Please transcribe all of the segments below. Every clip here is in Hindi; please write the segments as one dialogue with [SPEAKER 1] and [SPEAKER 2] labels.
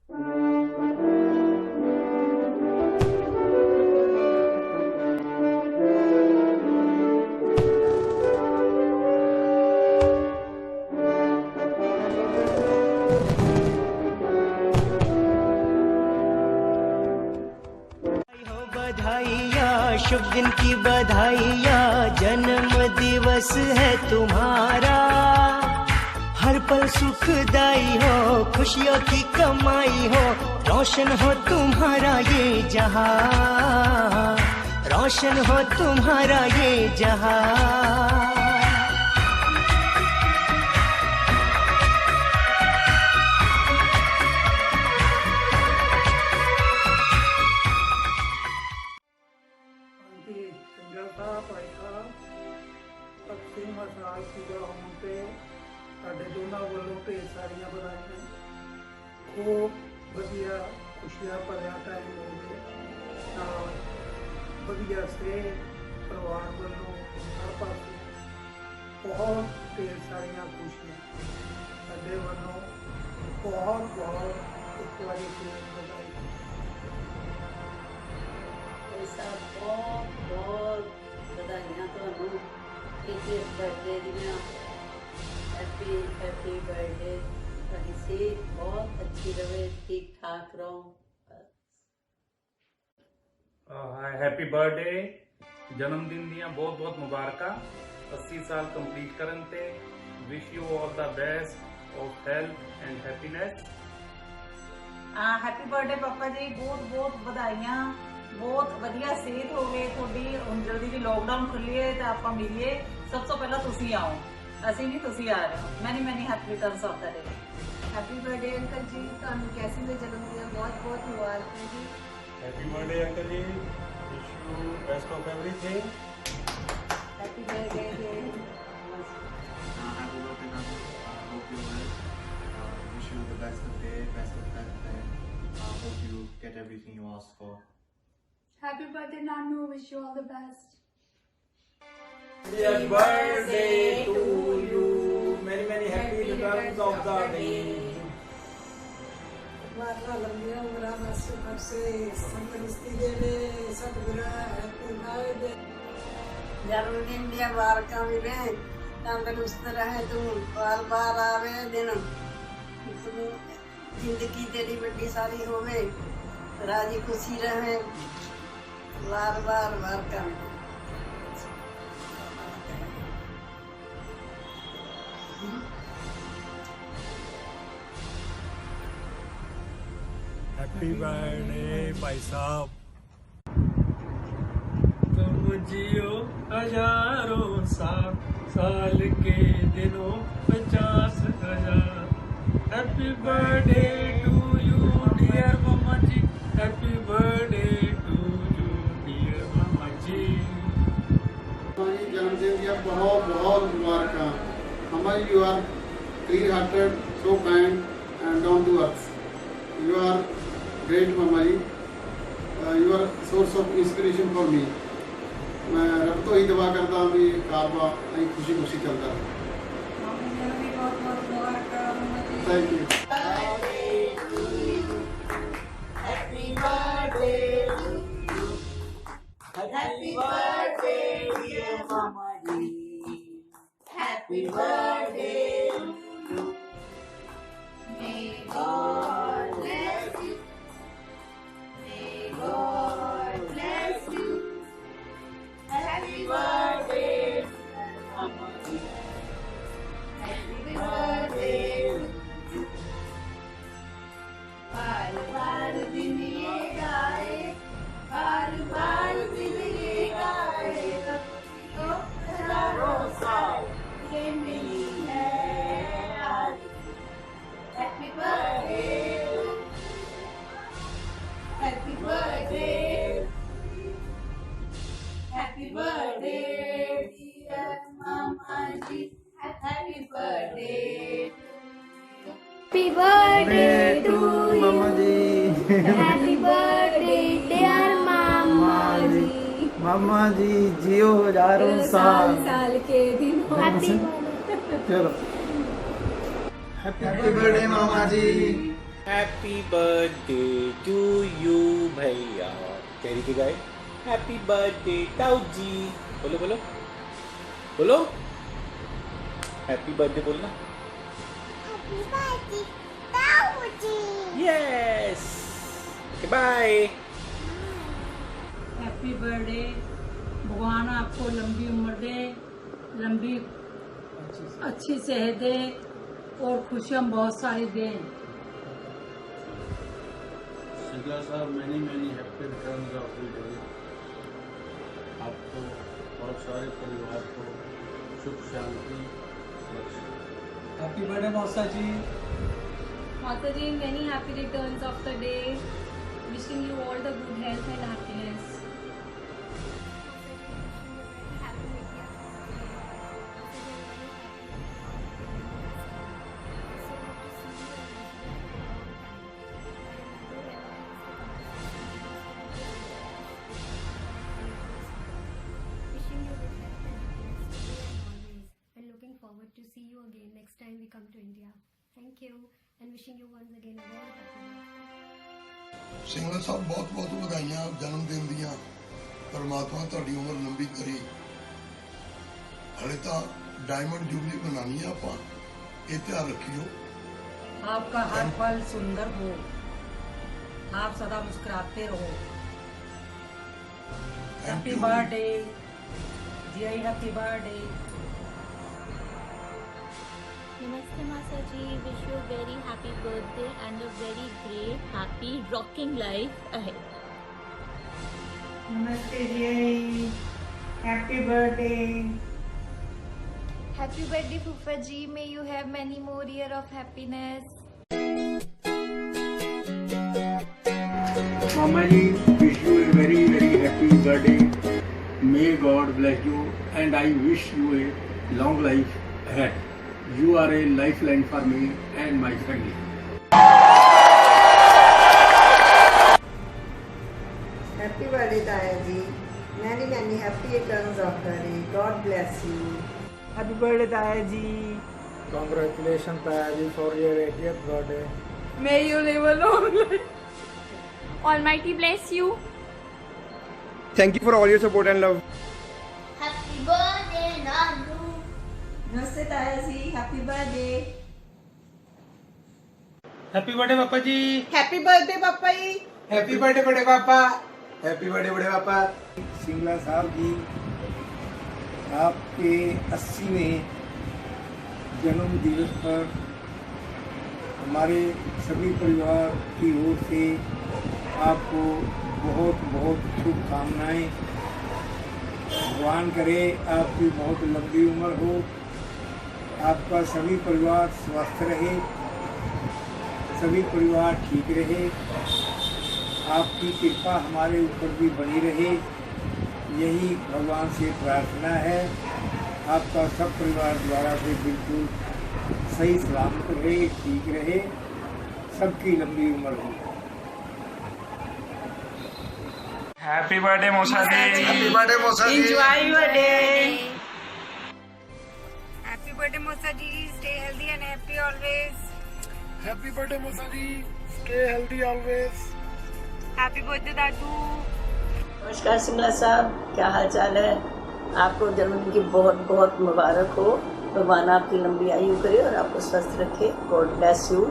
[SPEAKER 1] बधाइयाँ, शुभ दिन की बधाइयाँ, जन्म दिवस है तुम्हारा। हर पल सुखदाई हो, खुशियों की कमाई हो, रोशन हो तुम्हारा ये जहां, रोशन हो तुम्हारा ये जहां।
[SPEAKER 2] ਭਾਈ ਸਾਹਿਬ 80ਵਾਂ ਸਾਲ ਪੂਰਾ ਹੋਣ ਤੇ ਸਾਡੇ ਦੋਨਾਂ ਵੱਲੋਂ ਢੇਰ ਸਾਰੀਆਂ ਵਧਾਈਆਂ। ਖੂਬ ਵਧੀਆ ਖੁਸ਼ੀਆਂ ਭਰਿਆ ਟਾਈਮ ਹੋਵੇ, ਨਾਲ ਵਧੀਆ ਸਿਹਤ ਪਰਿਵਾਰ ਵੱਲੋਂ ਹਰ ਪਾਸੇ ਬਹੁਤ ਢੇਰ ਸਾਰੀਆਂ ਖੁਸ਼ੀਆਂ। ਸਾਡੇ ਵੱਲੋਂ ਬਹੁਤ ਬਹੁਤ ਇੱਕ ਵਾਰੀ ਫਿਰ ਵਧਾਈ।
[SPEAKER 3] बहुत बहुत बधाइयां तुहानू इस बर्थडे दियां। Happy happy birthday. तुहाडी सेहत बहुत अच्छी रहे, ठीक ठाक रहो।
[SPEAKER 4] हैप्पी बर्थडे, जन्मदिन दियां बहुत बहुत मुबारकां। 80 साल कंप्लीट करन ते wish you all the best of health and happiness.
[SPEAKER 5] Happy birthday पापा जी, बहुत बहुत बधाइयां। बहुत वधिया सेहत होवे थोड़ी। हुण जल्दी जी लॉकडाउन खुलीए तो आपां मिलीए। सब तो पहला तुसी आओ, असीं नहीं तुसी आ रहे हो। Many many happy returns of the day.
[SPEAKER 6] Happy birthday uncle जी, तुहानू कैसी में जन्मदिन बहुत बहुत मुबारक जी।
[SPEAKER 7] हैप्पी बर्थडे अंकल जी, wish you best of everything.
[SPEAKER 6] Happy birthday जी।
[SPEAKER 8] हैप्पी बर्थडे नानू, hope you well, wish you the best of day, best of health and hope you get everything you ask for.
[SPEAKER 6] Happy birthday Nanu, wish you all the best.
[SPEAKER 2] Happy birthday to you. Many many happy returns of the day.
[SPEAKER 9] वाला लंबिया उम्र बस बख्शे, तंदुरुस्ती दे ले, सतगुरा हैप्पी बर्थडे।
[SPEAKER 3] जन्मदिन दी मुबारकां मिले, तंदुरुस्त रहे तू, बार बार आवे दिन, जिंदगी तेरी बड़ी सारी होवे, राजी खुशी रहे, बार बार वेलकम।
[SPEAKER 7] हैप्पी बर्थडे भाई साहब।
[SPEAKER 2] तुम जियो हजारों साल, साल के दिनों 50,000। Happy birthday to you dear मम्मा जी, happy birthday to you dear मम्मा जी।
[SPEAKER 10] जन्मदिन की बहुत बहुत मुबारक। मम्मा you are clean hearted, so kind and down to earth. You are great मम्मा जी, you are source of inspiration for me. मैं रब तो ही दुआ करता हूँ कि कारवा खुशी खुशी चलता रहे। Thank you.
[SPEAKER 3] Happy birthday to you. Happy birthday dear Mama ji. Happy birthday to you. May God bless you. May God bless you. Happy birthday dear Mama ji. Happy birthday to you. बार बार दिन ये गाए, बार बार दिन ये गाए, तो हजारों साल ये मिली है आज। Happy birthday, happy birthday, happy birthday dear मामा जी, happy birthday.
[SPEAKER 6] Happy birthday to
[SPEAKER 2] मम्मा जी।
[SPEAKER 6] Happy birthday dear Mama जी।
[SPEAKER 2] मम्मा जी जियो हजारों साल,
[SPEAKER 6] साल के दिनों।
[SPEAKER 2] चलो हैप्पी बर्थडे मामा जी, हैप्पी बर्थडे टू यू भैया। कैरी के गाए हैप्पी बर्थडे ताऊ जी। बोलो बोलो बोलो हैप्पी बर्थडे बोलना।
[SPEAKER 11] हैप्पी बर्थडे ताऊ जी।
[SPEAKER 2] Yes okay bye.
[SPEAKER 5] Happy birthday, भगवान आपको लंबी उम्र दे, लंबी अच्छी सेहत दे और खुशियाँ बहुत सारी दें।
[SPEAKER 7] सिंगला साहब many happy returns of the day. आपको और सारे परिवार को सुख शांति बख्शे।
[SPEAKER 2] हैप्पी बर्थडे मौसा जी।
[SPEAKER 6] माता जी, many happy returns of the day. Wishing you all the good health and happiness.
[SPEAKER 11] Wishing you good health and happiness today and always, and looking forward to see you again next time we come to India. Thank you, and wishing you once again a very happy birthday.
[SPEAKER 10] Singla ਸਾਹਿਬ ਬਹੁਤ ਬਹੁਤ ਵਧਾਈਆਂ ਜਨਮ ਦਿਨ ਦੀਆਂ। ਪਰਮਾਤਮਾ ਤੁਹਾਡੀ ਉਮਰ ਲੰਬੀ ਕਰੇ। ਹਲੇ ਤਾਂ ਡਾਇਮੰਡ ਜੁਬਲੀ ਬਣਾਣੀ ਆ ਆਪਾਂ, ਇਹ ਧਿਆਨ ਰੱਖਿਓ।
[SPEAKER 5] आपका हर पल सुंदर हो, आप सदा मुस्कुराते रहो। हैप्पी बर्थडे जी, happy birthday.
[SPEAKER 12] Namaste Masa ji, wish you a very happy birthday and a very great, happy, rocking life ahead.
[SPEAKER 9] नमस्ते जी, happy birthday.
[SPEAKER 11] Happy birthday, Fufa ji. May you have many more years of happiness.
[SPEAKER 7] Mama ji, wish you a very happy birthday. May God bless you and I wish you a long life ahead. You are a lifeline for me and my family.
[SPEAKER 9] Happy birthday ताया जी, many happy returns of the day. God bless you. Happy birthday ताया जी।
[SPEAKER 2] Congratulations ताया जी for your 80th birthday.
[SPEAKER 6] May you live a long life. Almighty bless you.
[SPEAKER 2] Thank you for all your support and love.
[SPEAKER 12] Happy birthday, Nanu.
[SPEAKER 5] नमस्ते ताया जी, हैप्पी बर्थडे।
[SPEAKER 2] हैप्पी बर्थडे पापा जी।
[SPEAKER 5] हैप्पी बर्थडे पापा जी।
[SPEAKER 2] हैप्पी बर्थडे बड़े पापा। हैप्पी बर्थडे बड़े पापा।
[SPEAKER 7] सिंगला साहब जी, आपके 80वें जन्म दिवस पर हमारे सभी परिवार की ओर से आपको बहुत बहुत शुभकामनाएं। भगवान करे आपकी बहुत लंबी उम्र हो, आपका सभी परिवार स्वस्थ रहे, सभी परिवार ठीक रहे, आपकी कृपा हमारे ऊपर भी बनी रहे, यही भगवान से प्रार्थना है। आपका सब परिवार द्वारा से बिल्कुल सही सलामत रहे, ठीक रहे, सबकी लंबी उम्र हो।
[SPEAKER 2] हैप्पी बर्थडे मौसा जी।
[SPEAKER 7] हैप्पी बर्थडे मौसा जी।
[SPEAKER 5] Enjoy your day.
[SPEAKER 6] Happy birthday, Mosa ji. Stay healthy and happy always.
[SPEAKER 7] Happy birthday मौसा जी, stay healthy always.
[SPEAKER 6] Happy birthday, Dadu.
[SPEAKER 3] नमस्कार सिंगला साहब, क्या हाल चाल है? आपको जन्मदिन की बहुत बहुत मुबारक हो। भगवान आपकी लंबी आयु करे और आपको स्वस्थ रखे। God bless you.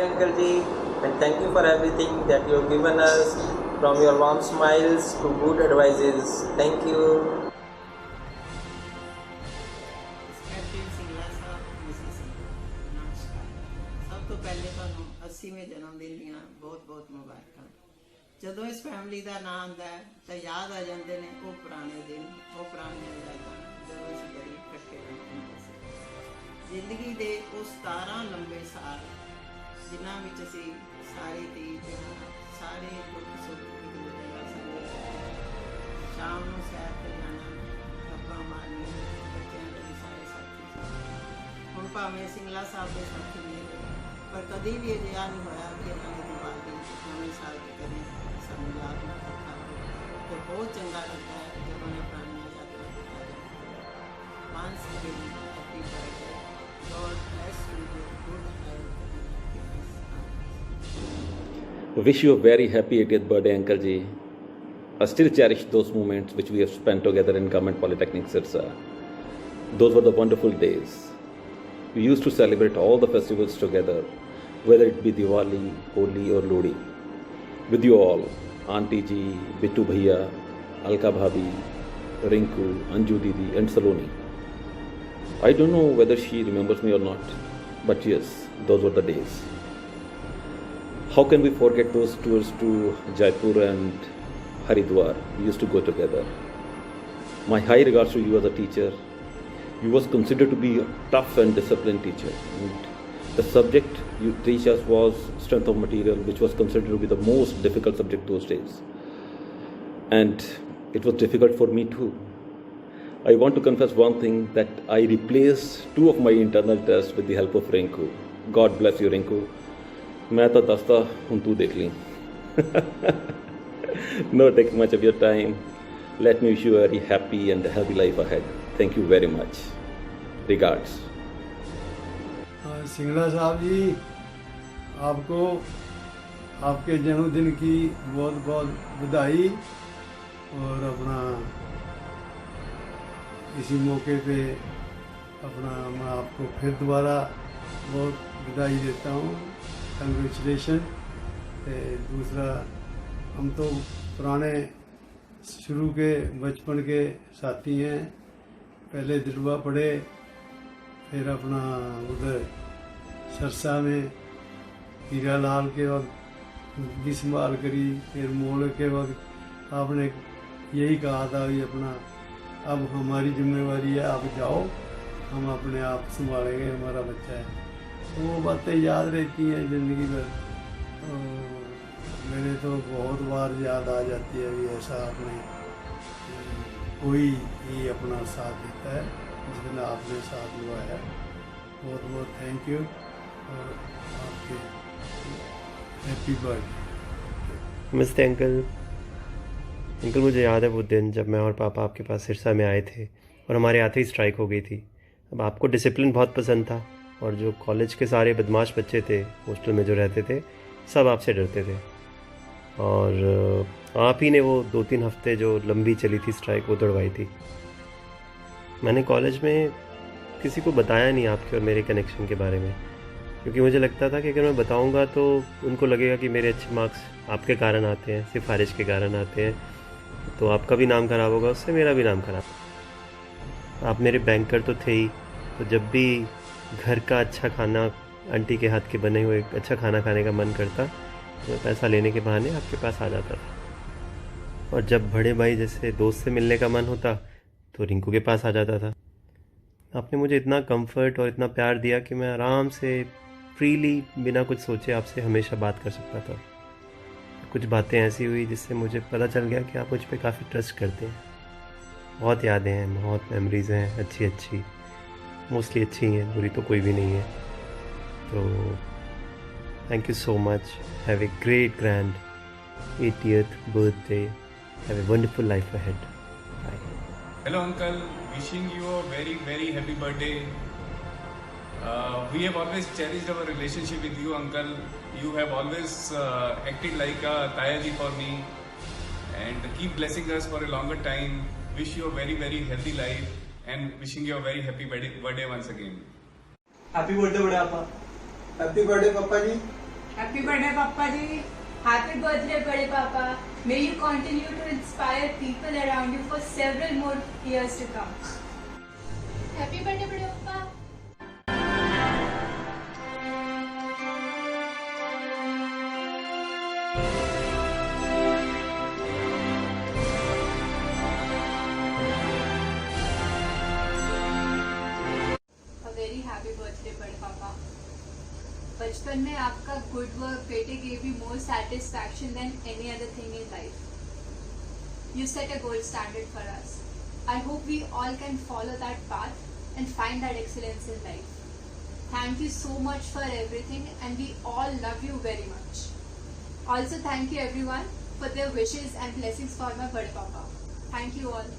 [SPEAKER 2] Uncle ji, and thank you for everything that you have given us, from your warm smiles to good advices. Thank you.
[SPEAKER 5] ਸਭ ਤੋਂ ਪਹਿਲੇ ਤੁਹਾਨੂੰ 80ਵੇਂ ਜਨਮ ਦਿਨ ਦੀਆਂ ਬਹੁਤ ਬਹੁਤ ਮੁਬਾਰਕਾਂ। ਜਦੋਂ ਇਸ ਫੈਮਿਲੀ ਦਾ ਨਾਮ ਆਉਂਦਾ ਹੈ ਤਾਂ ਯਾਦ ਆ ਜਾਂਦੇ ਨੇ ਉਹ ਪੁਰਾਣੇ ਦਿਨ, ਉਹ ਪੁਰਾਣੀਆਂ ਯਾਦਾਂ ਜਦੋਂ ਅਸੀਂ ਬੜੇ ਇਕੱਠੇ ਰਹਿੰਦੇ ਸੀ। ਜ਼ਿੰਦਗੀ ਦੇ ਉਹ 17 ਲੰਬੇ ਸਾਲ ਜਿਨ੍ਹਾਂ ਵਿੱਚ ਅਸੀਂ ਸਾਰੇ ਤੀਜ ਸਾਰੇ ਦੁੱਖ ਸੁੱਖ ਇੱਕ ਦੂਜੇ ਨਾਲ ਸਾਂਝੇ ਕਰਦੇ, ਸ਼ਾਮ ਨੂੰ ਸੈਰ ਤੇ ਜਾਣਾ, ਗੱਪਾਂ ਮਾਰਨੀਆਂ, ਬੱਚਿਆਂ ਦੇ ਵੀ ਸਾਰੇ ਸਾਥੀ ਸੀ। ਹੁਣ ਭਾਵੇਂ ਸਿੰਗਲਾ ਸਾਹਿਬ ਦੇ ਸਾਥੀ ਨਹੀਂ ਰਹੇ, ਪਰ ਕਦੀ ਵੀ ਅਜਿਹਾ ਨਹੀਂ ਹੋਇਆ ਕਿ ਇਹਨਾਂ ਨੇ ਦੀਵਾਲੀ ਨਵੇਂ ਸਾਲ ਤੇ ਕਦੀ ਸਾਨੂੰ ਯਾਦ ਨਾ ਕੀਤਾ ਹੋਵੇ। ਤੇ ਬਹੁਤ ਚੰਗਾ ਲੱਗਦਾ ਹੈ ਜਦੋਂ ਇਹ ਪੁਰਾਣੀਆਂ ਯਾਦਾਂ ਆ ਜਾਂਦੀਆਂ। Once again happy birthday. God bless you with good health and happiness.
[SPEAKER 13] Wish you a very happy 80th birthday, Uncle Ji. I still cherish those moments which we have spent together in Government Polytechnic Sirsa. Those were the wonderful days. We used to celebrate all the festivals together, whether it be Diwali, Holi or Lodi. With you all, Auntie Ji, Bittu Bhaiya, Alka Bhabhi, Rinku, Anju Didi and Saloni. I don't know whether she remembers me or not, but yes, those were the days. How can we forget those tours to Jaipur and Haridwar? We used to go together. My high regards to you as a teacher. You was considered to be a tough and disciplined teacher. And the subject you teach us was strength of material, which was considered to be the most difficult subject those days. And it was difficult for me too. I want to confess one thing, that I replaced 2 of my internal tests with the help of Rinku. God bless you, Rinku. मैं तो दस्ता हूँ, तू देख ली. No taking much of your time. Let me wish you a very happy and healthy life ahead. Thank you very much. Regards.
[SPEAKER 7] Singla साहब जी, आपको आपके जन्मदिन की बहुत बहुत बधाई, और अपना इसी मौके पे अपना मैं आपको फिर दोबारा बहुत बधाई देता हूँ. कंग्रेचुलेशन. दूसरा, हम तो पुराने शुरू के बचपन के साथी हैं. पहले दिलवा पढ़े, फिर अपना उधर सरसा में हीरा लाल के वक्त भी संभाल करी, फिर मोड़ के वक्त आपने यही कहा था कि अपना अब हमारी जिम्मेवारी है, आप जाओ, हम अपने आप संभालेंगे, हमारा बच्चा है. तो वो बातें याद रहती हैं ज़िंदगी भर. तो मेरे तो बहुत बार याद आ जाती है कि ऐसा आपने कोई ही अपना साथ देता है, जिस दिन आपने साथ हुआ है. बहुत बहुत थैंक यू, और आपके हैप्पी बर्थडे.
[SPEAKER 14] नमस्ते अंकल. अंकल, मुझे याद है वो दिन जब मैं और पापा आपके पास सिरसा में आए थे और हमारे आते ही स्ट्राइक हो गई थी. अब आपको डिसिप्लिन बहुत पसंद था, और जो कॉलेज के सारे बदमाश बच्चे थे हॉस्टल में जो रहते थे, सब आपसे डरते थे. और आप ही ने वो 2-3 हफ्ते जो लंबी चली थी स्ट्राइक, वो दौड़वाई थी. मैंने कॉलेज में किसी को बताया नहीं आपके और मेरे कनेक्शन के बारे में, क्योंकि मुझे लगता था कि अगर मैं बताऊंगा तो उनको लगेगा कि मेरे अच्छे मार्क्स आपके कारण आते हैं, सिफारिश के कारण आते हैं, तो आपका भी नाम ख़राब होगा, उससे मेरा भी नाम ख़राब. आप मेरे बैंकर तो थे ही, तो जब भी घर का अच्छा खाना, आंटी के हाथ के बने हुए अच्छा खाना खाने का मन करता, तो पैसा लेने के बहाने आपके पास आ जाता था. और जब बड़े भाई जैसे दोस्त से मिलने का मन होता, तो रिंकू के पास आ जाता था. आपने मुझे इतना कंफर्ट और इतना प्यार दिया कि मैं आराम से फ्रीली बिना कुछ सोचे आपसे हमेशा बात कर सकता था. कुछ बातें ऐसी हुई जिससे मुझे पता चल गया कि आप मुझ पर काफ़ी ट्रस्ट करते हैं. बहुत यादें हैं, बहुत मेमोरीज़ हैं, अच्छी अच्छी, मोस्टली अच्छी हैं, बुरी तो कोई भी नहीं है. तो thank you so much. Have a great grand 80th birthday. Have a wonderful life ahead. Bye.
[SPEAKER 15] Hello uncle, wishing you a very very happy birthday. We have always cherished our relationship with you uncle. You have always acted like a Tayaji for me, and keep blessing us for a longer time. Wish you a very very healthy life, and wishing you a very happy birthday once again.
[SPEAKER 16] Happy birthday बड़े पापा.
[SPEAKER 7] हैप्पी बर्थडे पापा जी.
[SPEAKER 17] Happy birthday पापा जी. Happy birthday बड़े पापा. May you continue to inspire people around you for several more years to come.
[SPEAKER 6] Happy birthday बड़े पापा.
[SPEAKER 17] A very happy birthday बड़े पापा. बचपन में आपका गुड वर्क बेटे gave you more satisfaction than any other thing in life. You set a gold standard for us. I hope we all can follow that path and find that excellence in life. Thank you so much for everything, and we all love you very much. Also thank you everyone for their wishes and blessings for my Bade Papa. Thank you all.